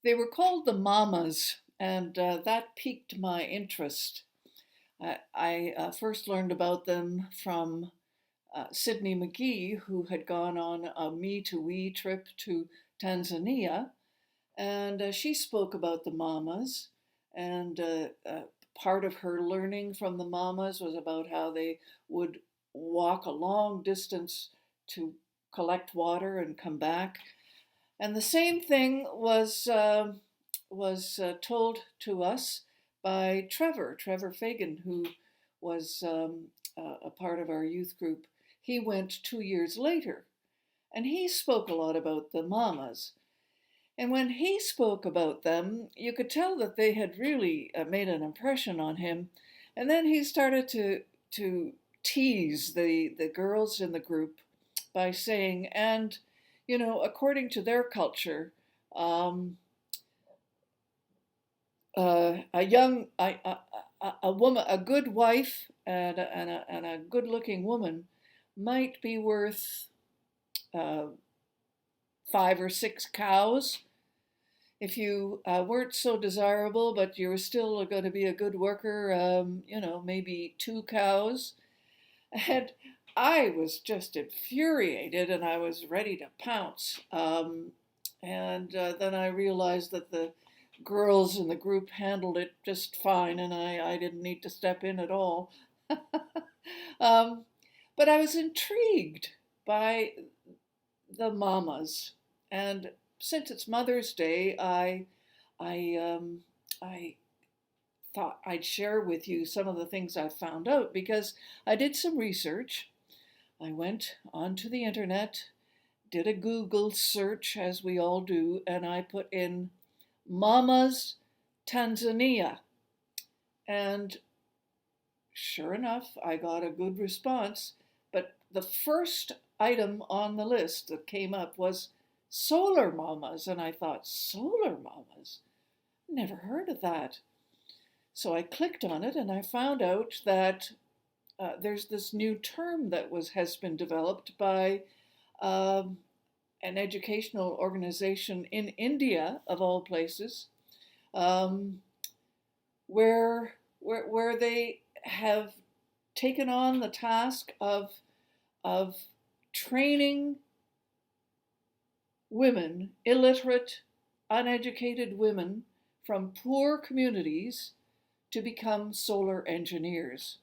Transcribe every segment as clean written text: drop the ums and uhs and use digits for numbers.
They were called the Mamas, and that piqued my interest. I first learned about them from Sydney McGee, who had gone on a Me to We trip to Tanzania, and she spoke about the Mamas. And part of her learning from the Mamas was about how they would walk a long distance to collect water and come back. And the same thing was told to us by Trevor Fagan, who was a part of our youth group. He went 2 years later, and he spoke a lot about the mamas. And when he spoke about them, you could tell that they had really made an impression on him. And then he started to tease the girls in the group by saying, and according to their culture, um, a young a woman, a good wife, and a good-looking woman might be worth uh, 5 or 6 cows. If you weren't so desirable, but you were still going to be a good worker, maybe 2 cows. And I was just infuriated and I was ready to pounce. And then I realized that the girls in the group handled it just fine and I didn't need to step in at all. um, but I was intrigued by the mamas. And since it's Mother's Day, I I thought I'd share with you some of the things I found out because I did some research. I went onto the internet, did a Google search as we all do, and I put in Mamas Tanzania. And sure enough, I got a good response. But the first item on the list that came up was solar mamas. And I thought, solar mamas? Never heard of that. So I clicked on it and I found out that there's this new term that has been developed by um, an educational organization in India, of all places, um, where they have taken on the task of training women, illiterate, uneducated women from poor communities to become solar engineers.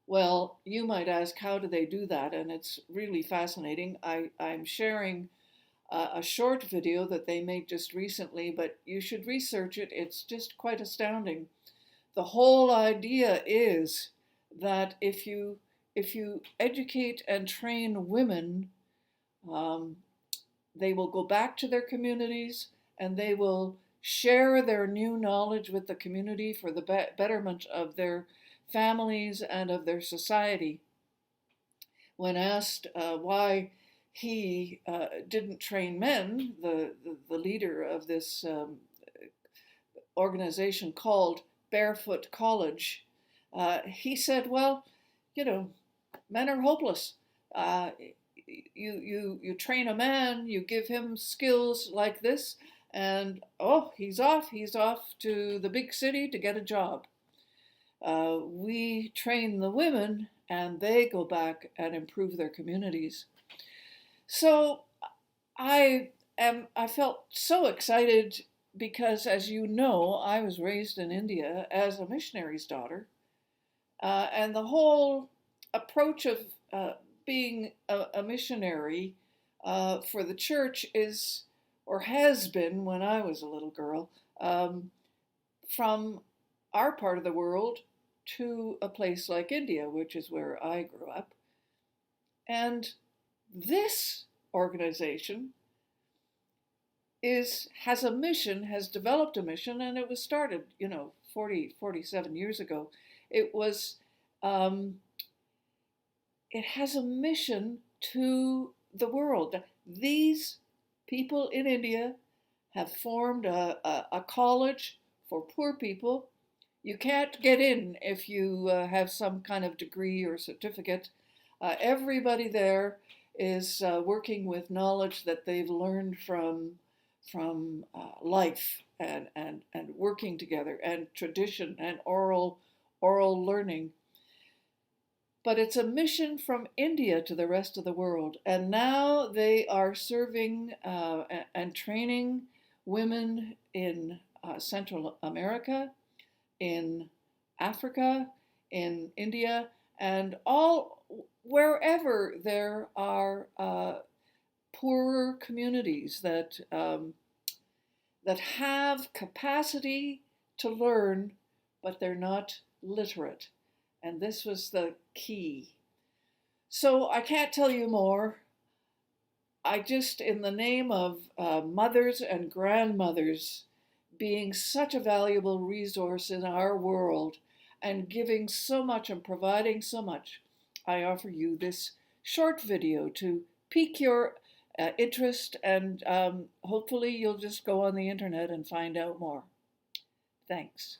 Well, you might ask, how do they do that? And it's really fascinating. I'm sharing a short video that they made just recently, but you should research it. It's just quite astounding. The whole idea is that if you educate and train women, um, they will go back to their communities and they will share their new knowledge with the community for the betterment of their families and of their society. When asked why he didn't train men, the leader of this organization called Barefoot College, he said, well, you know, men are hopeless. Uh, you train a man, you give him skills like this, and oh, he's off. He's off to the big city to get a job. We train the women, and they go back and improve their communities. So I felt so excited because, as you know, I was raised in India as a missionary's daughter, and the whole approach of being a missionary for the church is, or has been when I was a little girl, from our part of the world to a place like India, which is where I grew up. And this organization has a mission, has developed a mission, and it was started, 47 years ago. It was um, it has a mission to the world. These people in India have formed a college for poor people. You can't get in if you have some kind of degree or certificate. Everybody there is working with knowledge that they've learned from life and working together and tradition and oral learning. But it's a mission from India to the rest of the world. And now they are serving and training women in Central America, in Africa, in India, and all wherever there are poorer communities that have capacity to learn, but they're not literate. And this was the key. So I can't tell you more. I just, in the name of mothers and grandmothers being such a valuable resource in our world and giving so much and providing so much, I offer you this short video to pique your interest, and hopefully you'll just go on the internet and find out more. Thanks.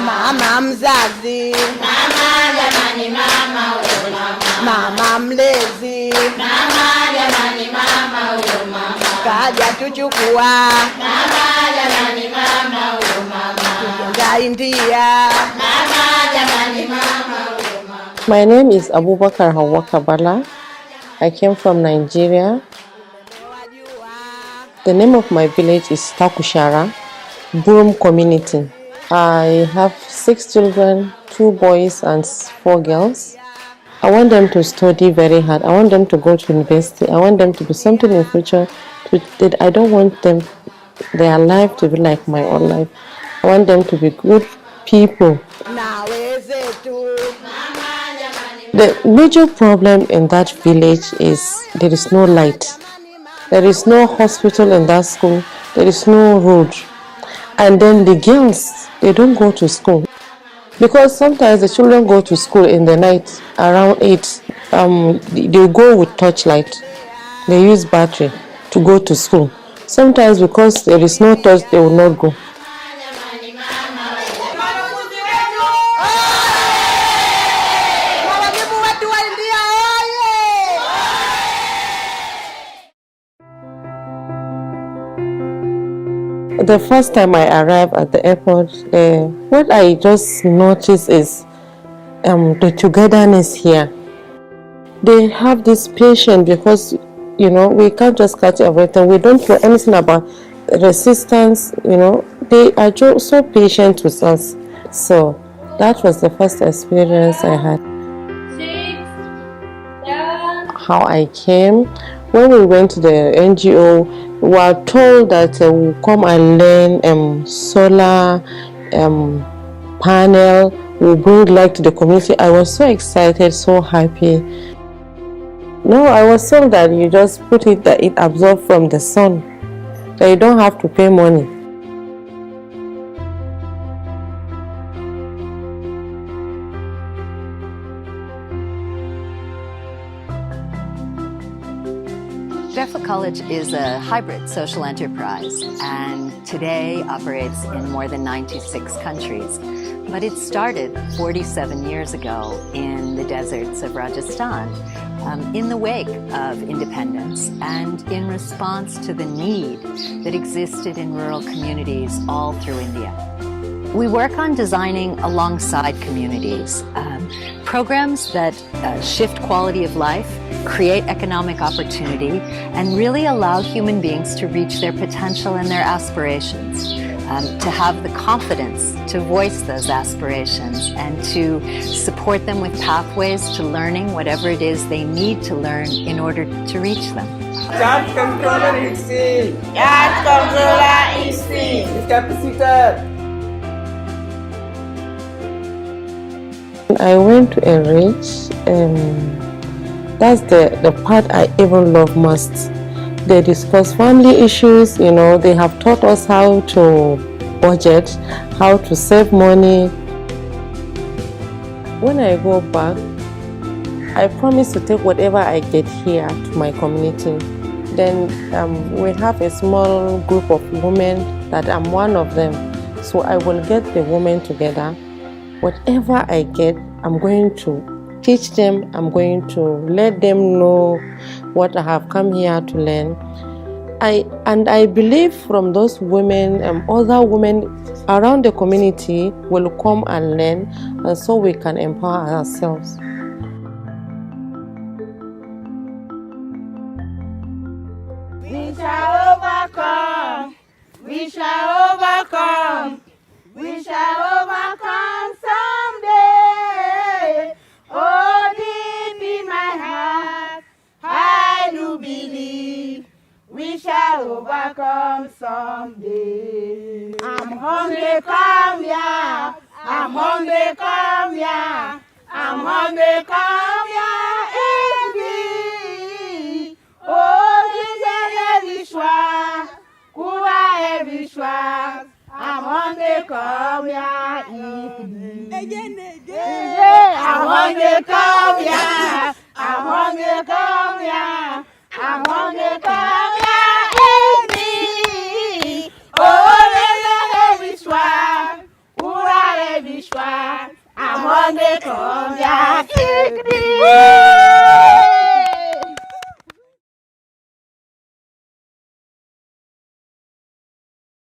Mama mzazi, mama mlezi, kaja tuchukua tukienda India. My name is Abubakar Hawa Kabala. I came from Nigeria. The name of my village is Takushara, Burum community. I have 6 children, 2 boys and 4 girls. I want them to study very hard. I want them to go to university. I want them to do something in future. I don't want their life to be like my own life. I want them to be good people. The major problem in that village is there is no light. There is no hospital in that school. There is no road. And then the girls, they don't go to school. Because sometimes the children go to school in the night around 8. They go with torchlight. They use battery to go to school. Sometimes because there is no torch, they will not go. The first time I arrived at the airport, what I just noticed is the togetherness here. They have this patience because, we can't just catch everything. We don't know anything about resistance, They are just so patient with us. So that was the first experience I had. How I came, when we went to the NGO, we were told that we'll come and learn solar panel, we'll bring light to the community. I was so excited, so happy. No, I was told that you just put it, that it absorbs from the sun, that you don't have to pay money. Jefferson College is a hybrid social enterprise and today operates in more than 96 countries. But it started 47 years ago in the deserts of Rajasthan in the wake of independence and in response to the need that existed in rural communities all through India. We work on designing alongside communities programs that shift quality of life, create economic opportunity, and really allow human beings to reach their potential and their aspirations, to have the confidence to voice those aspirations and to support them with pathways to learning whatever it is they need to learn in order to reach them. Charge controller is C. Charge controller is C. Capacitor. I went to Enrich. That's the part I even love most. They discuss family issues, they have taught us how to budget, how to save money. When I go back, I promise to take whatever I get here to my community. Then we have a small group of women that I'm one of them. So I will get the women together. Whatever I get, I'm going to teach them. I'm going to let them know what I have come here to learn. I believe from those women and other women around the community will come and learn, and so we can empower ourselves. We shall overcome. We shall overcome. We shall overcome someday. Oh, deep in my heart, I do believe we shall overcome someday. I'm hungry, come here. I'm hungry, come here. I'm hungry, come here. Eat me. Oh, this is every swag. Kura every swag. I'm hungry, come here. Eat me. I'm hungry, come here. I'm hungry, come here. I'm hungry, come here. Eat me. Oh, this is every swag. Kura every swag. I'm hungry, come here. Eat me.